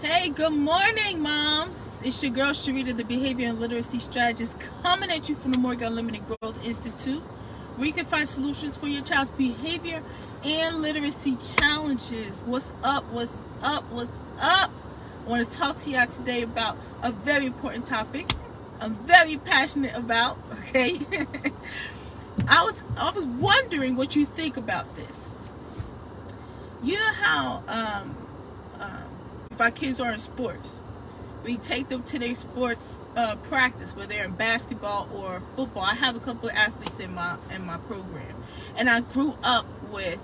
Hey, good morning, moms. It's your girl, Sharita, the Behavior and Literacy Strategist, coming at you from the Morgan Unlimited Growth Institute, where you can find solutions for your child's behavior and literacy challenges. What's up? What's up? What's up? I want to talk to y'all today about a very important topic I'm very passionate about, okay? I was wondering what you think about this. You know how if our kids are in sports, we take them to their sports practice, whether they're in basketball or football. I have a couple of athletes in my program, and I grew up with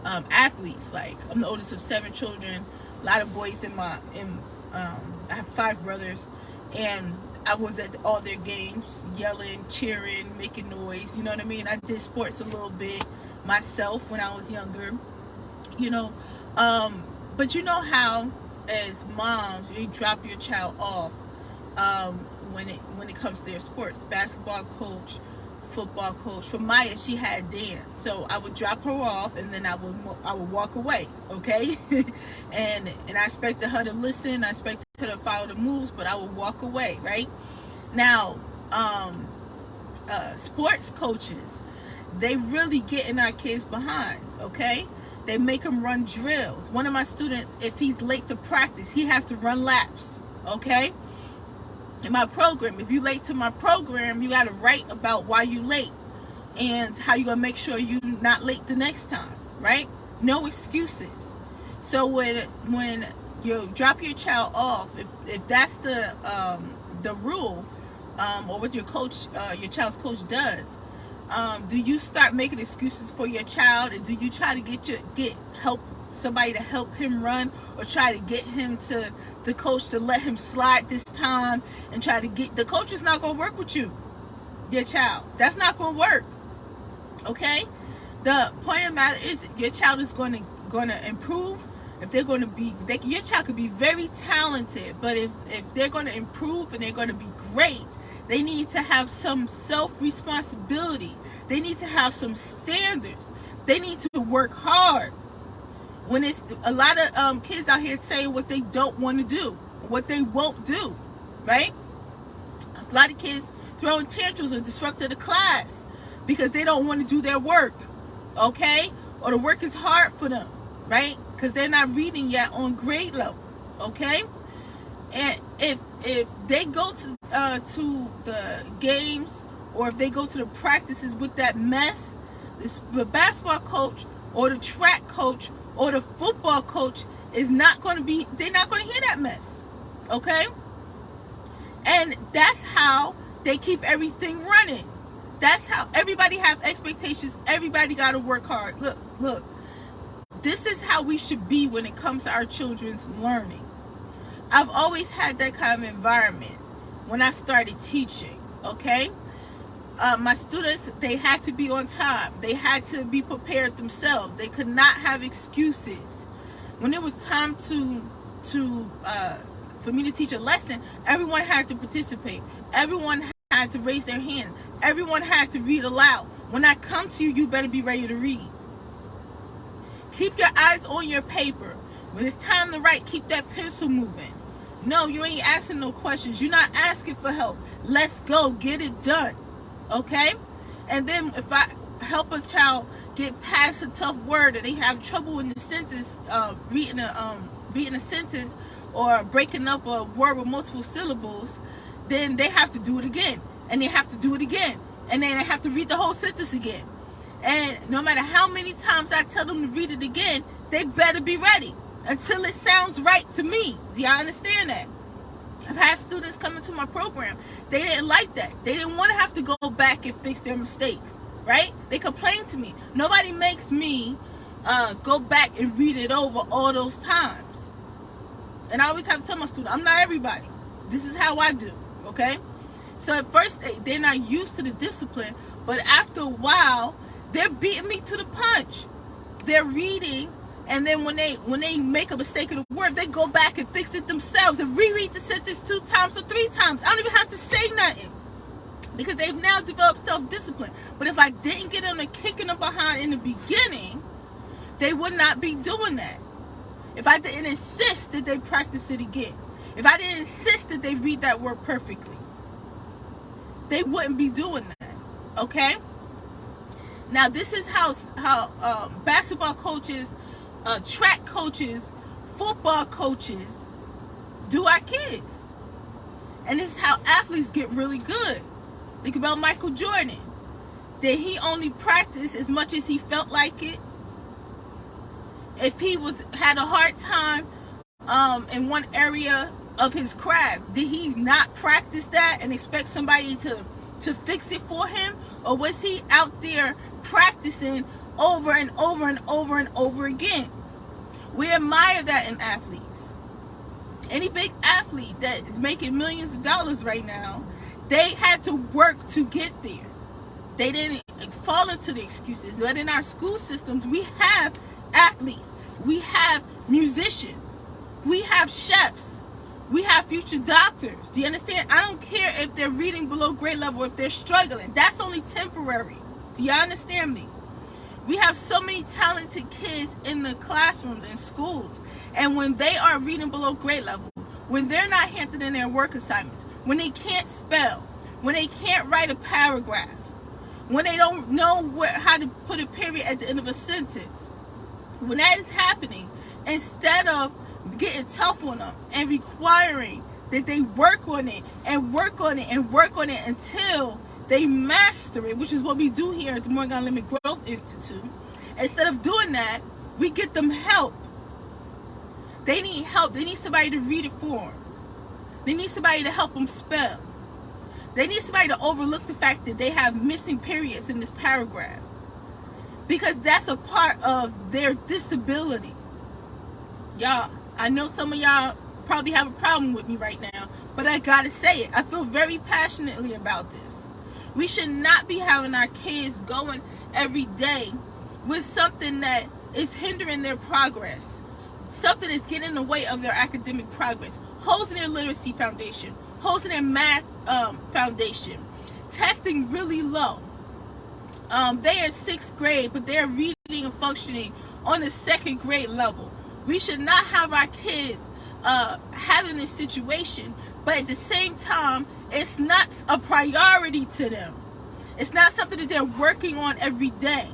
athletes. Like, I'm the oldest of 7 children, a lot of boys I have 5 brothers, and I was at all their games, yelling, cheering, making noise. You know what I mean? I did sports a little bit myself when I was younger. You know, but you know how, as moms, you drop your child off when it comes to their sports. Basketball coach, football coach. For Maya, she had dance, so I would drop her off, and then I would walk away. Okay, and I expected her to listen. I expected her to follow the moves, but I would walk away. Right now, sports coaches, they really get in our kids' behinds. Okay. They make him run drills. One of my students, if he's late to practice, he has to run laps, okay? In my program, if you're late to my program, you got to write about why you late and how you're going to make sure you're not late the next time, right? No excuses. So when you drop your child off, if that's the rule, or what your child's coach does, do you start making excuses for your child, and do you try to get somebody to help him run, or try to get him to the coach to let him slide this time, and try to get the coach is not going to work with your child. That's not going to work. Okay, the point of the matter is your child is going to improve. If they're going to be, your child could be very talented, but if they're going to improve and they're going to be great, they need to have some self-responsibility. They need to have some standards. They need to work hard. When it's a lot of kids out here saying what they don't want to do, what they won't do, right? A lot of kids throwing tantrums or disrupting the class because they don't want to do their work, okay? Or the work is hard for them, right? Because they're not reading yet on grade level, okay? And if they go to the games, or if they go to the practices with that mess, the basketball coach or the track coach or the football coach they're not going to hear that mess, okay? And that's how they keep everything running. That's how everybody have expectations. Everybody got to work hard. Look, this is how we should be when it comes to our children's learning. I've always had that kind of environment when I started teaching, okay? My students, they had to be on time. They had to be prepared themselves. They could not have excuses. When it was time for me to teach a lesson, everyone had to participate. Everyone had to raise their hand. Everyone had to read aloud. When I come to you, you better be ready to read. Keep your eyes on your paper. When it's time to write, keep that pencil moving. No, you ain't asking no questions. You're not asking for help. Let's go. Get it done. Okay? And then if I help a child get past a tough word, or they have trouble in the sentence, reading a sentence, or breaking up a word with multiple syllables, then they have to do it again. And they have to do it again. And then they have to read the whole sentence again. And no matter how many times I tell them to read it again, they better be ready until it sounds right to me. Do y'all understand that? I've had students come into my program. They didn't like that. They didn't want to have to go back and fix their mistakes, right? They complained to me. Nobody makes me go back and read it over all those times. And I always have to tell my students, I'm not everybody. This is how I do, okay? So at first, they're not used to the discipline, but after a while, they're beating me to the punch. They're reading, and then when they make a mistake of the word, they go back and fix it themselves and reread the sentence 2 times or 3 times. I don't even have to say nothing because they've now developed self-discipline. But if I didn't get them and kicking them behind in the beginning, they would not be doing that. if I didn't insist that they practice it again, if I didn't insist that they read that word perfectly, they wouldn't be doing that, okay? Now, this is how basketball coaches, track coaches, football coaches do our kids. And this is how athletes get really good. Think about Michael Jordan. Did he only practice as much as he felt like it? If he had a hard time in one area of his craft, did he not practice that and expect somebody to fix it for him? Or was he out there practicing over and over and over and over again? We admire that in athletes. Any big athlete that is making millions of dollars right now, they had to work to get there. They didn't fall into the excuses. But in our school systems, we have athletes, we have musicians, we have chefs, we have future doctors. Do you understand? I don't care if they're reading below grade level, if they're struggling. That's only temporary. Do you understand me? We have so many talented kids in the classrooms and schools. And when they are reading below grade level, when they're not handed in their work assignments, when they can't spell, when they can't write a paragraph, when they don't know how to put a period at the end of a sentence, when that is happening, instead of getting tough on them and requiring that they work on it and work on it and work on it until they master it, which is what we do here at the Morgan Unlimited Growth Institute. Instead of doing that, we get them help. They need help. They need somebody to read it for them. They need somebody to help them spell. They need somebody to overlook the fact that they have missing periods in this paragraph, because that's a part of their disability. Y'all, I know some of y'all probably have a problem with me right now, but I gotta say it. I feel very passionately about this. We should not be having our kids going every day with something that is hindering their progress, something that's getting in the way of their academic progress, holes in their literacy foundation, holes in their math foundation, testing really low. They are 6th grade, but they're reading and functioning on the 2nd grade level. We should not have our kids having this situation, but at the same time, it's not a priority to them. It's not something that they're working on every day.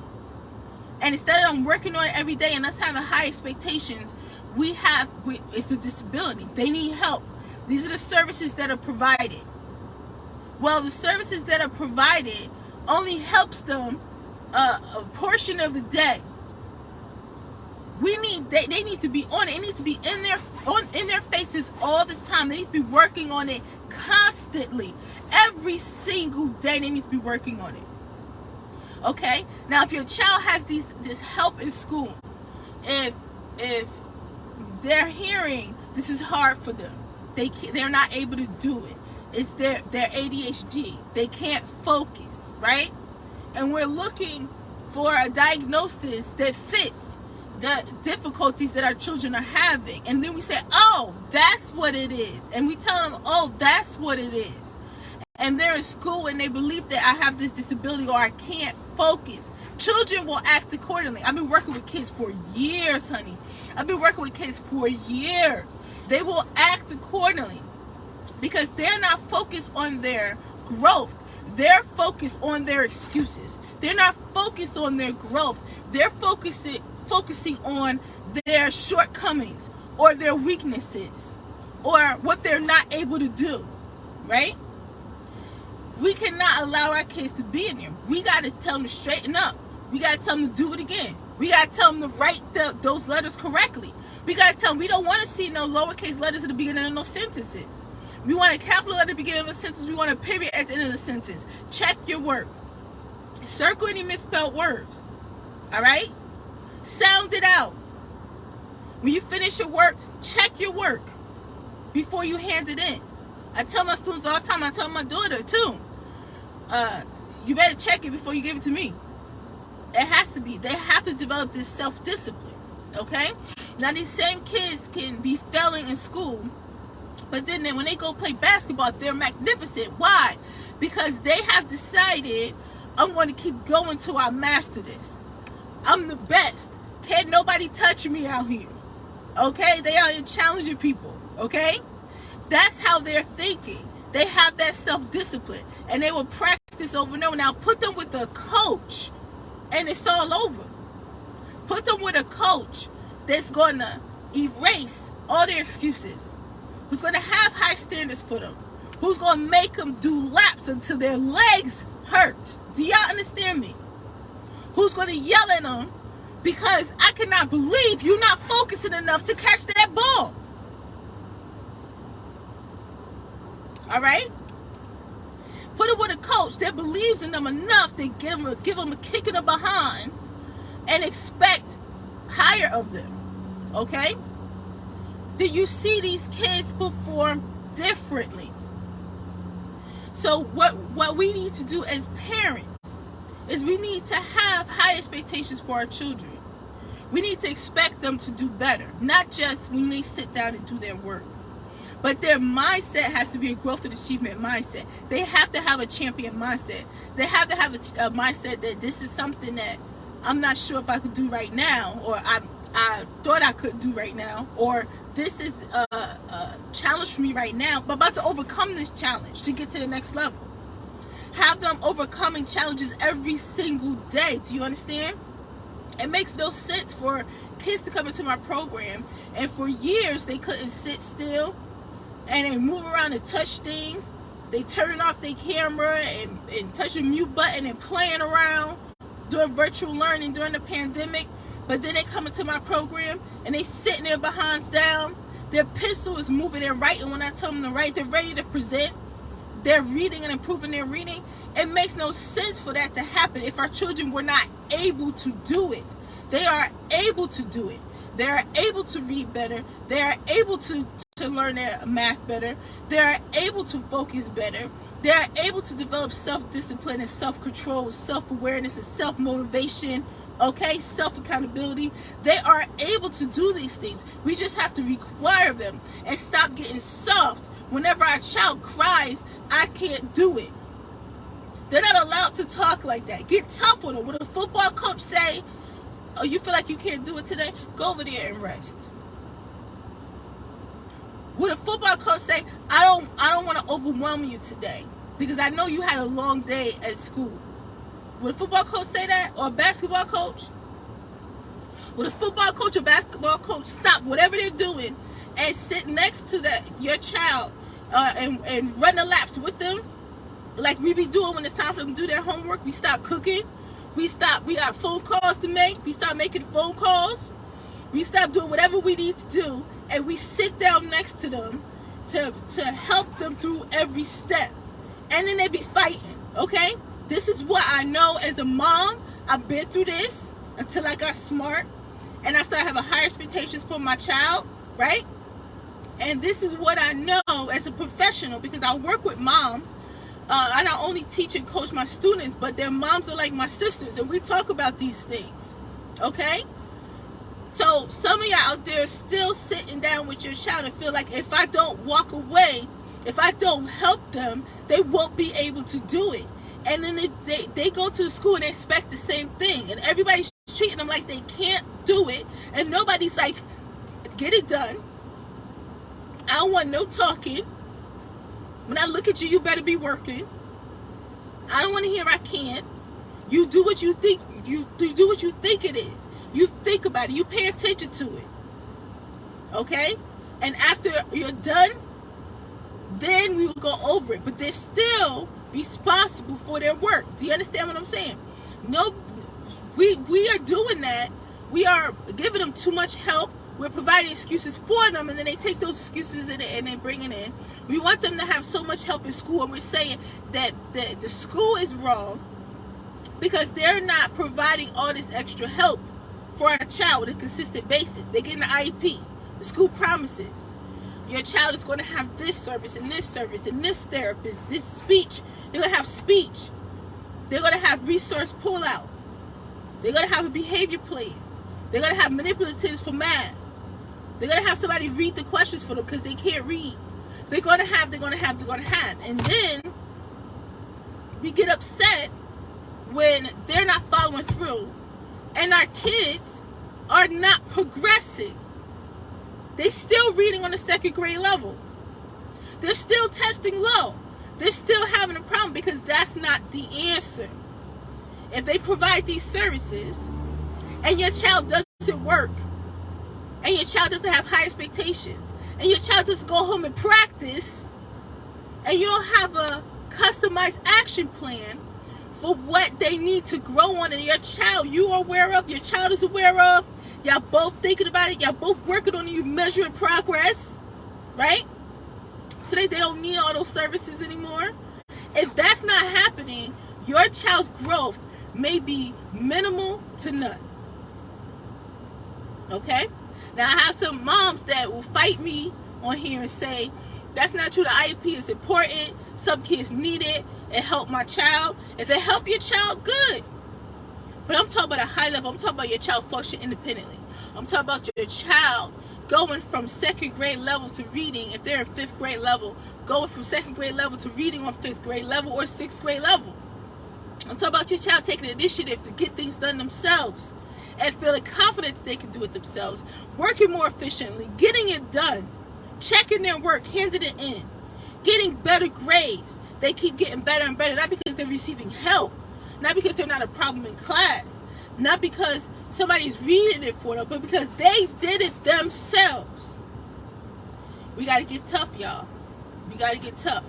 And instead of them working on it every day and us having high expectations, it's a disability. They need help. These are the services that are provided. Well, the services that are provided only helps them a portion of the day. They need to be on it. It needs to be in their faces all the time. They need to be working on it constantly. Every single day they need to be working on it. Okay? Now, if your child has this help in school, if they're hearing this is hard for them, they're not able to do it. It's their ADHD. They can't focus, right? And we're looking for a diagnosis that fits the difficulties that our children are having. And then we say, oh, that's what it is. And we tell them, oh, that's what it is. And they're in school and they believe that I have this disability or I can't focus. Children will act accordingly. I've been working with kids for years, honey. I've been working with kids for years. They will act accordingly because they're not focused on their growth. They're focused on their excuses. They're not focused on their growth. They're focusing on their shortcomings or their weaknesses or what they're not able to do, right? We cannot allow our kids to be in there. We got to tell them to straighten up. We got to tell them to do it again. We got to tell them to write those letters correctly. We got to tell them we don't want to see no lowercase letters at the beginning of no sentences. We want a capital letter at the beginning of a sentence. We want a period at the end of the sentence. Check your work. Circle any misspelled words. All right? Sound it out. When you finish your work, check your work before you hand it in. I tell my students all the time, I tell my daughter too, you better check it before you give it to me. It has to be. They have to develop this self-discipline, okay? Now, these same kids can be failing in school, but then when they go play basketball, they're magnificent. Why? Because they have decided, I'm going to keep going till I master this. I'm the best. Can't nobody touch me out here. Okay? They are challenging people. Okay? That's how they're thinking. They have that self-discipline, and they will practice over and over. Now put them with a coach, and it's all over. Put them with a coach that's going to erase all their excuses, who's going to have high standards for them, who's going to make them do laps until their legs hurt. Do y'all understand me? Who's going to yell at them because I cannot believe you're not focusing enough to catch that ball. All right? Put it with a coach that believes in them enough to give them a kick in the behind and expect higher of them. Okay? Do you see these kids perform differently? So what we need to do as parents is we need to have high expectations for our children. We need to expect them to do better, not just when they sit down and do their work. But their mindset has to be a growth and achievement mindset. They have to have a champion mindset. They have to have a mindset that this is something that I'm not sure if I could do right now, or I thought I could do right now, or this is a challenge for me right now, but I'm about to overcome this challenge to get to the next level. Have them overcoming challenges every single day. Do you understand? It makes no sense for kids to come into my program and for years they couldn't sit still and they move around and touch things. They turn off their camera and touch the mute button and playing around doing virtual learning during the pandemic. But then they come into my program and they sitting there behinds down. Their pencil is moving and writing when I tell them to write. They're ready to present. They're reading and improving their reading. It makes no sense for that to happen if our children were not able to do it. They are able to do it. They are able to read better. They are able to learn their math better. They are able to focus better. They are able to develop self-discipline and self-control, self-awareness and self-motivation, okay, self-accountability. They are able to do these things. We just have to require them and stop getting soft whenever our child cries, I can't do it. They're not allowed to talk like that. Get tough on them. Would a football coach say, oh, you feel like you can't do it today? Go over there and rest. Would a football coach say, I don't want to overwhelm you today because I know you had a long day at school? Would a football coach say that? Or a basketball coach? Would a football coach or basketball coach stop whatever they're doing and sit next to your child and run the laps with them like we be doing when it's time for them to do their homework? We stop cooking. We got phone calls to make. We stop making phone calls. We stop doing whatever we need to do, and we sit down next to them to help them through every step. And then they be fighting, okay? This is what I know as a mom. I've been through this until I got smart, and I started having higher expectations for my child, right? And this is what I know as a professional because I work with moms. I not only teach and coach my students, but their moms are like my sisters, and we talk about these things, okay? So some of y'all out there still sitting down with your child and feel like if I don't walk away, if I don't help them, they won't be able to do it. And then they go to the school and they expect the same thing, and everybody's treating them like they can't do it, and nobody's like, get it done. I don't want no talking. When I look at you, you better be working. I don't want to hear I can't. You do what you think. You do what you think it is. You think about it. You pay attention to it. Okay? And after you're done, then we will go over it. But they're still responsible for their work. Do you understand what I'm saying? No, we are doing that. We are giving them too much help. We're providing excuses for them, and then they take those excuses and they bring it in. We want them to have so much help in school, and we're saying that the school is wrong because they're not providing all this extra help for our child on a consistent basis. They get an IEP. The school promises your child is going to have this service and this service and this therapist, this speech. They're going to have speech. They're going to have resource pullout. They're going to have a behavior plan. They're going to have manipulatives for math. They're going to have somebody read the questions for them because they can't read. They're going to have. And then we get upset when they're not following through and our kids are not progressing. They're still reading on the second grade level. They're still testing low. They're still having a problem because that's not the answer. If they provide these services and your child doesn't work, and your child doesn't have high expectations, and your child doesn't go home and practice, and you don't have a customized action plan for what they need to grow on, and your child you are aware of, your child is aware of, y'all both thinking about it, y'all both working on it, you measuring progress, right? So they don't need all those services anymore. If that's not happening, your child's growth may be minimal to none. Okay? Now, I have some moms that will fight me on here and say, that's not true, the IEP is important, some kids need it, it helped my child. If it helped your child, good. But I'm talking about a high level. I'm talking about your child function independently. I'm talking about your child going from second grade level to reading, if they're in fifth grade level, going from second grade level to reading on fifth grade level or sixth grade level. I'm talking about your child taking initiative to get things done themselves and feeling confident they can do it themselves, working more efficiently, getting it done, checking their work, handing it in, getting better grades. They keep getting better and better, not because they're receiving help, not because they're not a problem in class, not because somebody's reading it for them, but because they did it themselves. We got to get tough, y'all. We got to get tough.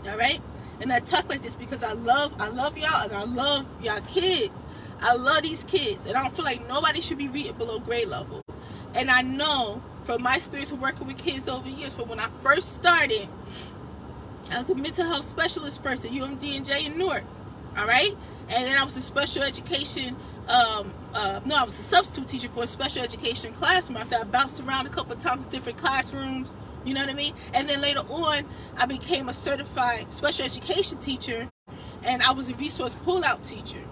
All right? And I talk like this because I love y'all, and I love y'all kids. I love these kids, and I don't feel like nobody should be reading below grade level. And I know from my experience of working with kids over the years, from when I first started, I was a mental health specialist first at UMD&J in Newark. All right? And then I was a special education, I was a substitute teacher for a special education classroom after I bounced around a couple of times, different classrooms, you know what I mean? And then later on, I became a certified special education teacher, and I was a resource pull-out teacher.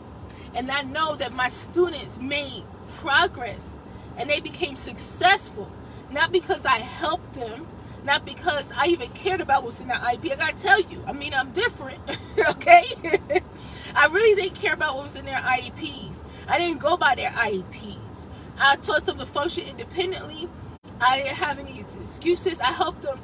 And I know that my students made progress, and they became successful, not because I helped them, not because I even cared about what's in their IEP. I gotta tell you, I mean, I'm different, okay? I really didn't care about what was in their IEPs. I didn't go by their IEPs. I taught them to function independently. I didn't have any excuses. I helped them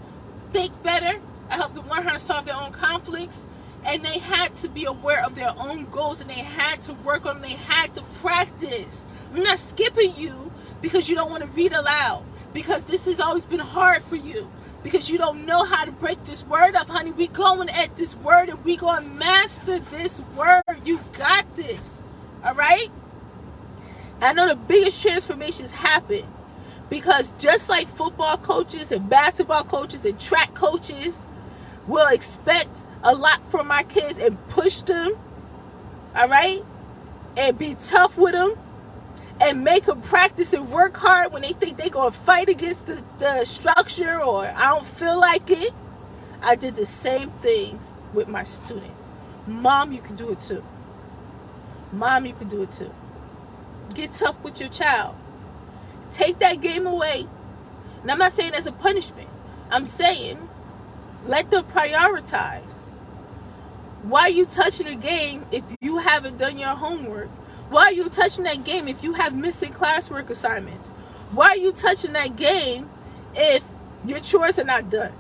think better. I helped them learn how to solve their own conflicts. And they had to be aware of their own goals, and they had to work on them. They had to practice. I'm not skipping you because you don't want to read aloud, because this has always been hard for you, because you don't know how to break this word up, honey. We going at this word, and we going to master this word. You got this. All right? I know the biggest transformations happen because just like football coaches and basketball coaches and track coaches will expect a lot from our kids and push them, all right, and be tough with them and make them practice and work hard when they think they're going to fight against the structure, or I don't feel like it. I did the same things with my students. Mom, you can do it too. Mom, you can do it too. Get tough with your child. Take that game away. And I'm not saying as a punishment. I'm saying let them prioritize. Why are you touching a game if you haven't done your homework? Why are you touching that game if you have missing classwork assignments? Why are you touching that game if your chores are not done?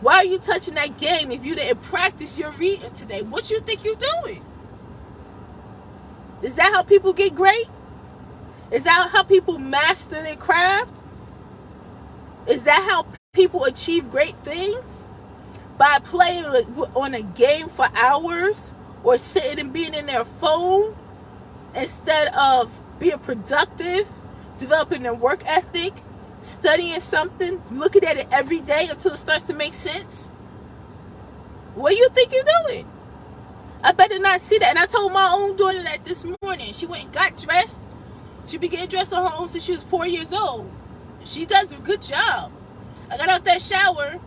Why are you touching that game if you didn't practice your reading today? What you think you're doing? Is that how people get great? Is that how people master their craft? Is that how people achieve great things? By playing on a game for hours, or sitting and being in their phone instead of being productive, developing their work ethic, studying something, looking at it every day until it starts to make sense? What do you think you're doing? I better not see that. And I told my own daughter that this morning. She went and got dressed. She began dressed on her own since she was 4 years old. She does a good job. I got out that shower,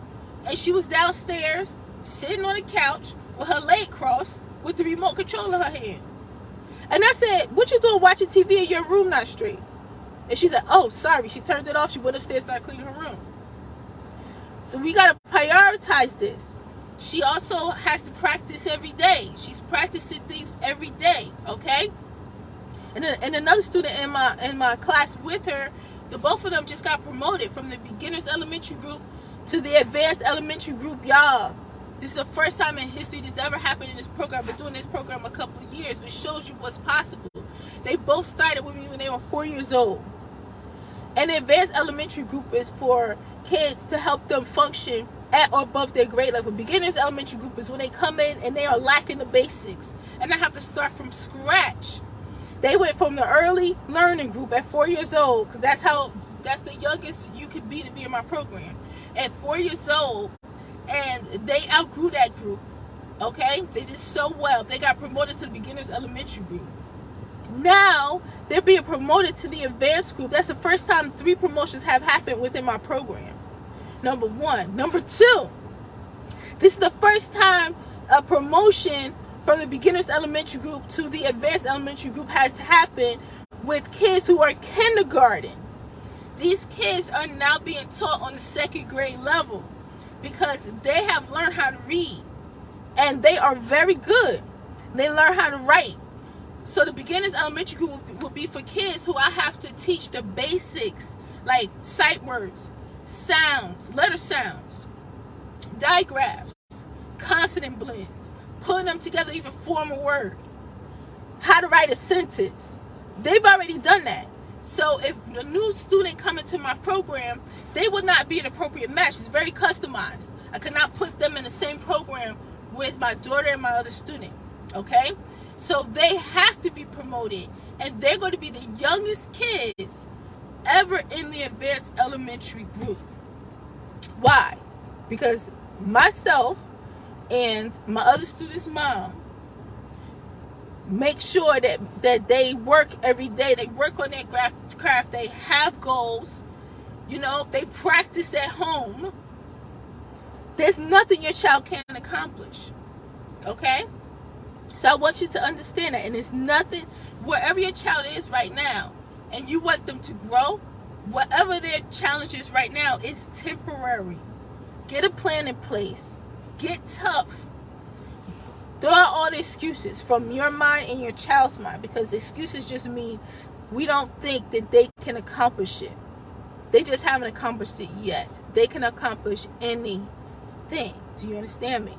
and she was downstairs sitting on the couch with her leg crossed with the remote control in her hand. And I said, what you doing watching TV in your room not straight? And she said, oh, sorry. She turned it off. She went upstairs and started cleaning her room. So we got to prioritize this. She also has to practice every day. She's practicing things every day, okay? And another student in my class with her The both of them just got promoted from the beginners elementary group to the advanced elementary group, y'all. This is the first time in history this ever happened in this program. I've been doing this program a couple of years, which shows you what's possible. They both started with me when they were 4 years old. And the advanced elementary group is for kids to help them function at or above their grade level. Beginners elementary group is when they come in and they are lacking the basics, and I have to start from scratch. They went from the early learning group at 4 years old, because that's the youngest you could be to be in my program. At 4 years old, and they outgrew that group. Okay, they did so well. They got promoted to the beginners elementary group. Now they're being promoted to the advanced group. That's the first time 3 promotions have happened within my program. Number 1. Number 2, this is the first time a promotion from the beginners elementary group to the advanced elementary group has happened with kids who are kindergarten. These kids are now being taught on the 2nd grade level because they have learned how to read, and they are very good. They learn how to write. So the beginners elementary group will be for kids who I have to teach the basics, like sight words, sounds, letter sounds, digraphs, consonant blends, putting them together, even form a word, how to write a sentence. They've already done that. So if a new student come into my program, they would not be an appropriate match. It's very customized. I could not put them in the same program with my daughter and my other student. Okay? So they have to be promoted, and they're going to be the youngest kids ever in the advanced elementary group. Why? Because myself and my other student's mom make sure that they work every day. They work on their craft. They have goals. You know, they practice at home. There's nothing your child can't accomplish. Okay? So I want you to understand that. And it's nothing, wherever your child is right now, and you want them to grow, whatever their challenge is right now, is temporary. Get a plan in place. Get tough. Throw out all the excuses from your mind and your child's mind, because excuses just mean we don't think that they can accomplish it. They just haven't accomplished it yet. They can accomplish anything. Do you understand me?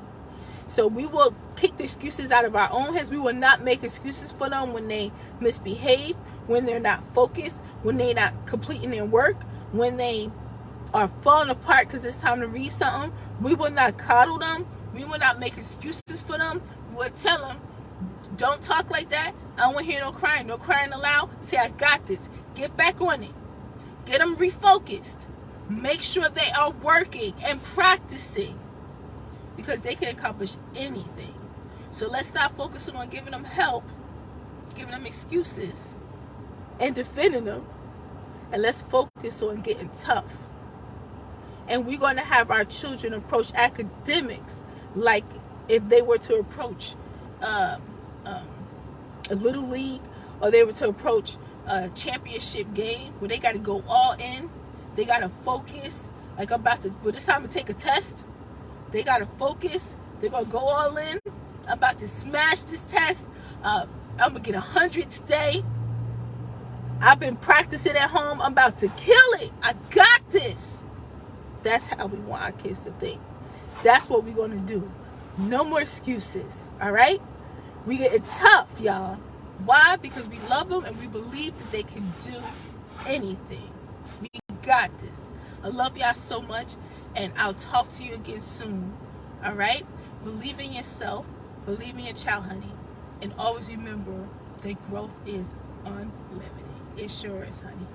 So we will kick the excuses out of our own heads. We will not make excuses for them when they misbehave, when they're not focused, when they're not completing their work, when they are falling apart because it's time to read something. We will not coddle them. We will not make excuses for them. We will tell them, don't talk like that. I don't want to hear no crying aloud. Say, I got this. Get back on it. Get them refocused. Make sure they are working and practicing, because they can accomplish anything. So let's stop focusing on giving them help, giving them excuses, and defending them. And let's focus on getting tough. And we're going to have our children approach academics like if they were to approach a little league, or they were to approach a championship game where they got to go all in. They got to focus. Like I'm about to, well, this time to take a test. They got to focus. They're going to go all in. I'm about to smash this test. I'm going to get 100 today. I've been practicing at home. I'm about to kill it. I got this. That's how we want our kids to think. That's what we're going to do. No more excuses. All right? We get it tough, y'all. Why? Because we love them and we believe that they can do anything. We got this. I love y'all so much, and I'll talk to you again soon. All right? Believe in yourself. Believe in your child, honey. And always remember that growth is unlimited. It sure is, honey.